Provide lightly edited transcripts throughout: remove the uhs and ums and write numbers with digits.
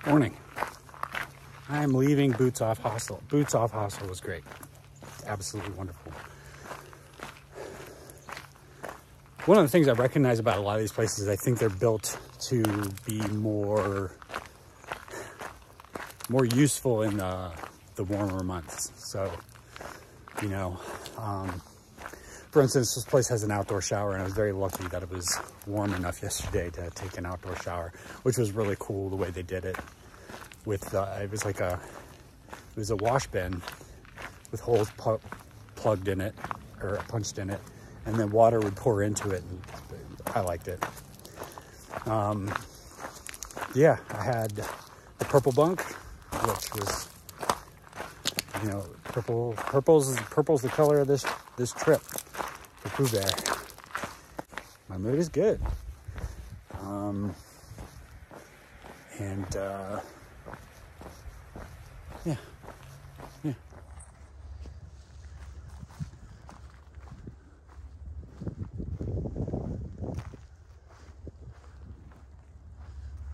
Morning. I'm leaving Boots Off Hostel. Boots Off Hostel was great. Absolutely wonderful. One of the things I recognize about a lot of these places is I think they're built to be more useful in the warmer months. So, you know, for instance, this place has an outdoor shower, and I was very lucky that it was warm enough yesterday to take an outdoor shower, which was really cool the way they did it. With it was a wash bin with holes plugged in it or punched in it, and then water would pour into it, and I liked it. Yeah, I had the purple bunk, which was, you know, purple's the color of this trip for Pooh Bear. My mood is good. Yeah.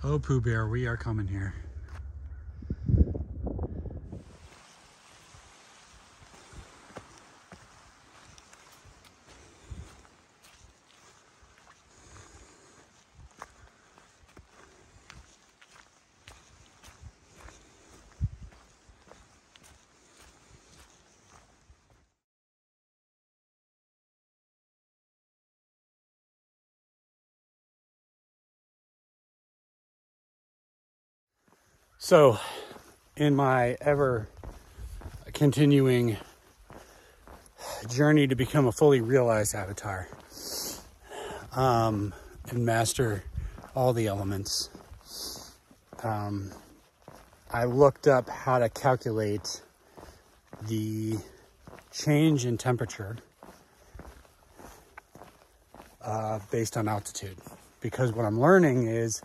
Oh, Pooh Bear, we are coming here. So, in my ever continuing journey to become a fully realized avatar, and master all the elements, I looked up how to calculate the change in temperature based on altitude. Because what I'm learning is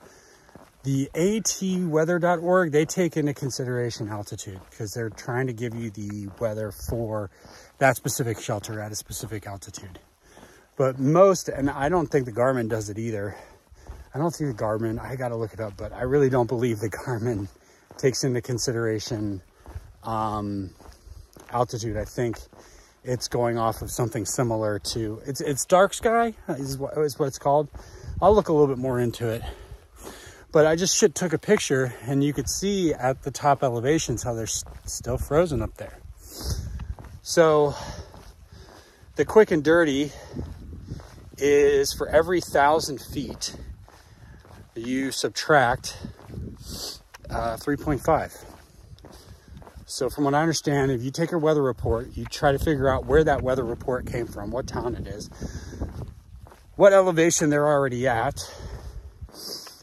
the atweather.org, they take into consideration altitude because they're trying to give you the weather for that specific shelter at a specific altitude. But and I don't think the Garmin does it either. I don't think the Garmin, I got to look it up, but I really don't believe the Garmin takes into consideration altitude. I think it's going off of something similar to, it's dark sky is what it's called. I'll look a little bit more into it. But I just took a picture, and you could see at the top elevations how they're still frozen up there. So the quick and dirty is for every 1,000 feet, you subtract 3.5. So from what I understand, if you take a weather report, you try to figure out where that weather report came from, what town it is, what elevation they're already at,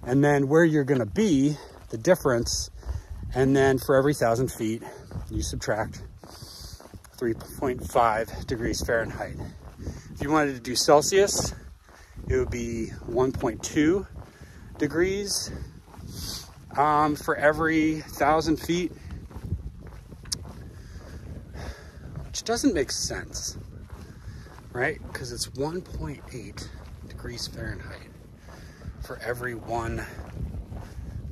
and then where you're going to be, the difference, and then for every 1,000 feet, you subtract 3.5 degrees Fahrenheit. If you wanted to do Celsius, it would be 1.2 degrees for every 1,000 feet, which doesn't make sense, right? Because it's 1.8 degrees Fahrenheit for every 1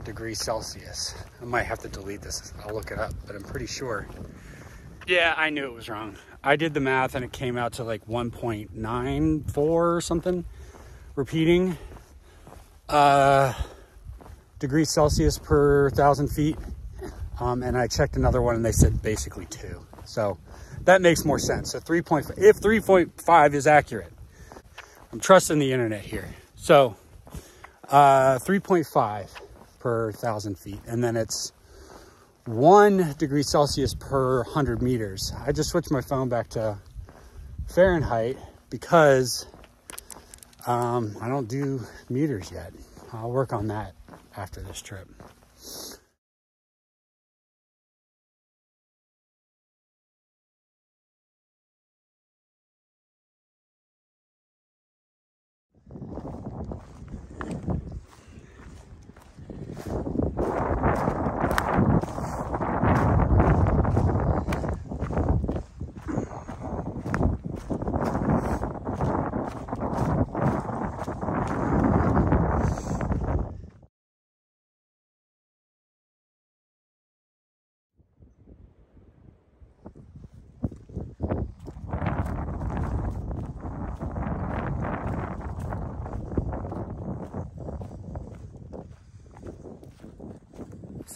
degree Celsius. I might have to delete this. I'll look it up, but I'm pretty sure. Yeah, I knew it was wrong. I did the math and it came out to like 1.94 or something. Repeating degrees Celsius per 1,000 feet. And I checked another one and they said basically 2. So that makes more sense. So 3.5, if 3.5 is accurate, I'm trusting the internet here. So 3.5 per 1,000 feet, and then it's 1 degree Celsius per 100 meters. I just switched my phone back to Fahrenheit because I don't do meters yet. I'll work on that after this trip.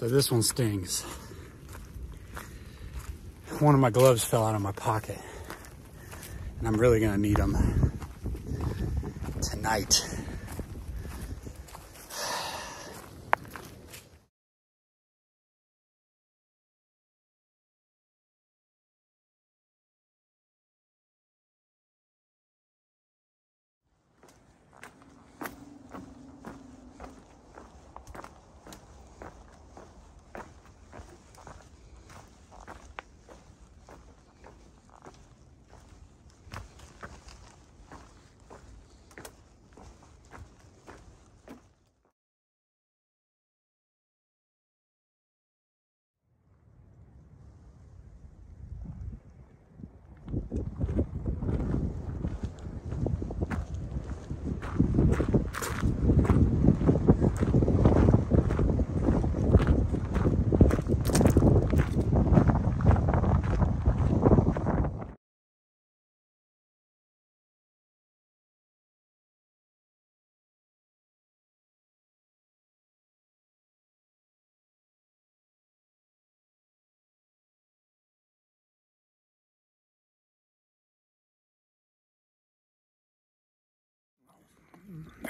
So this one stings. One of my gloves fell out of my pocket, and I'm really gonna need them tonight.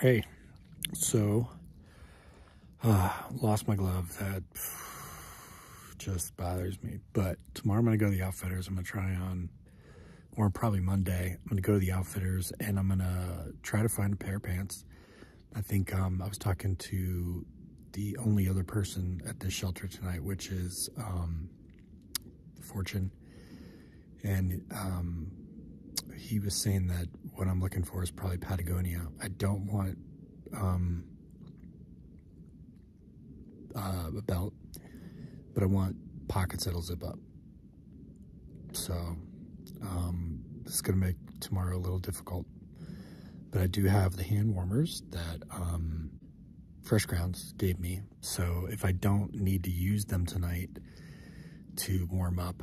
Hey, so lost my glove. That just bothers me. But tomorrow I'm gonna go to the Outfitters. I'm gonna try on, or probably Monday, I'm gonna go to the Outfitters and I'm gonna try to find a pair of pants. I think I was talking to the only other person at this shelter tonight, which is Fortune, and he was saying that what I'm looking for is probably Patagonia. I don't want a belt, but I want pockets that'll zip up. So this is gonna make tomorrow a little difficult, but I do have the hand warmers that Fresh Grounds gave me. So if I don't need to use them tonight to warm up,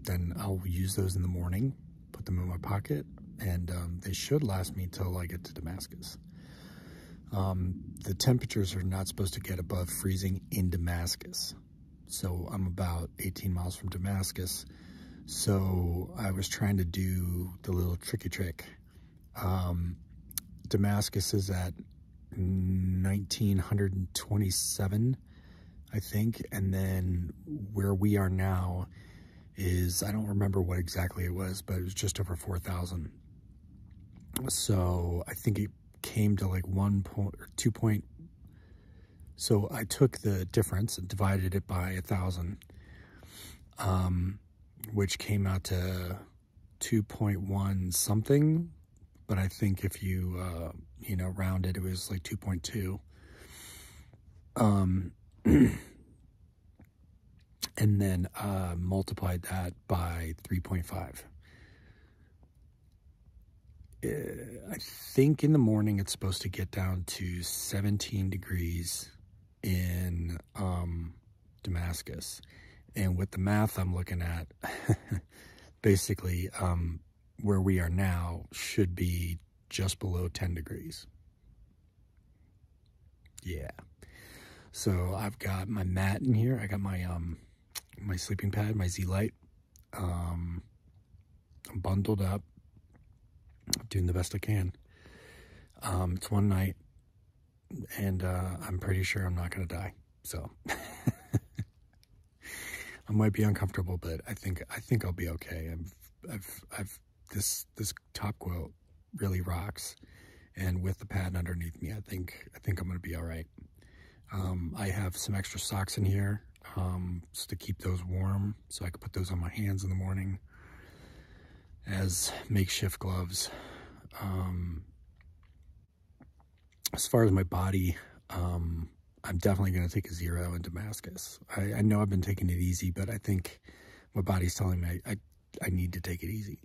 then I'll use those in the morning, put them in my pocket, and they should last me till I get to Damascus. The temperatures are not supposed to get above freezing in Damascus. So I'm about 18 miles from Damascus. So I was trying to do the little tricky trick. Damascus is at 1927, I think. And then where we are now is, I don't remember what exactly it was, but it was just over 4,000. So I think it came to like 1 point or 2 point. So I took the difference and divided it by 1,000, which came out to 2.1 something. But I think if you, you know, round it, it was like 2.2. And then multiplied that by 3.5. I think in the morning it's supposed to get down to 17 degrees in Damascus. And with the math I'm looking at, basically where we are now should be just below 10 degrees. Yeah. So I've got my mat in here. I got my my sleeping pad, my Z-Lite. I'm bundled up, doing the best I can. It's one night, and I'm pretty sure I'm not gonna die. So I might be uncomfortable, but I think I'll be okay. This top quilt really rocks, and with the pad underneath me, I think I'm gonna be all right. I have some extra socks in here just to keep those warm, so I can put those on my hands in the morning as makeshift gloves. As far as my body, I'm definitely going to take a 0 in Damascus. I know I've been taking it easy, but I think my body's telling me I need to take it easy.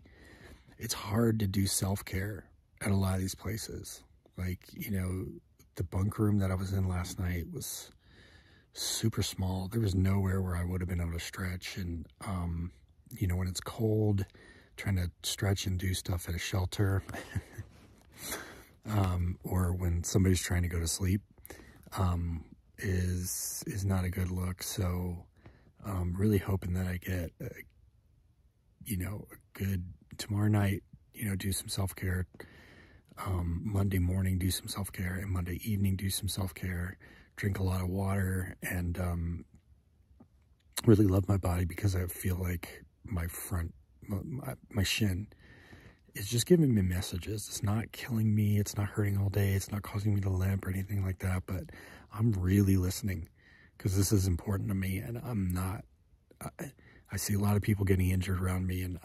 It's hard to do self-care at a lot of these places. Like, you know, the bunk room that I was in last night was super small. There was nowhere where I would have been able to stretch. And, you know, when it's cold, trying to stretch and do stuff at a shelter, or when somebody's trying to go to sleep, is not a good look. So I'm really hoping that I get, you know, a good tomorrow night, you know, do some self-care. Monday morning, do some self-care, and Monday evening, do some self-care, drink a lot of water, and really love my body, because I feel like my shin is just giving me messages. It's not killing me. It's not hurting all day. It's not causing me to limp or anything like that, but I'm really listening, because this is important to me, and I'm not, I see a lot of people getting injured around me, and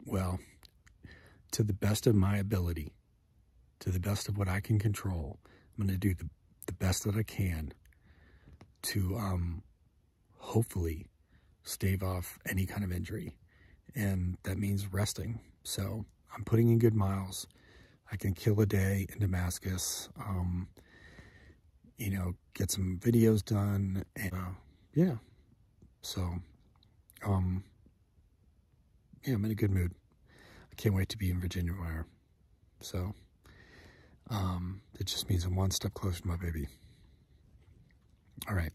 well, to the best of my ability, to the best of what I can control, I'm going to do the best that I can to hopefully stave off any kind of injury. And that means resting. So I'm putting in good miles. I can kill a day in Damascus, you know, get some videos done. And, yeah. So, yeah, I'm in a good mood. I can't wait to be in Virginia tomorrow. So, it just means I'm one step closer to my baby. All right.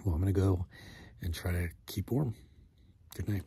Well, I'm going to go and try to keep warm. Good night.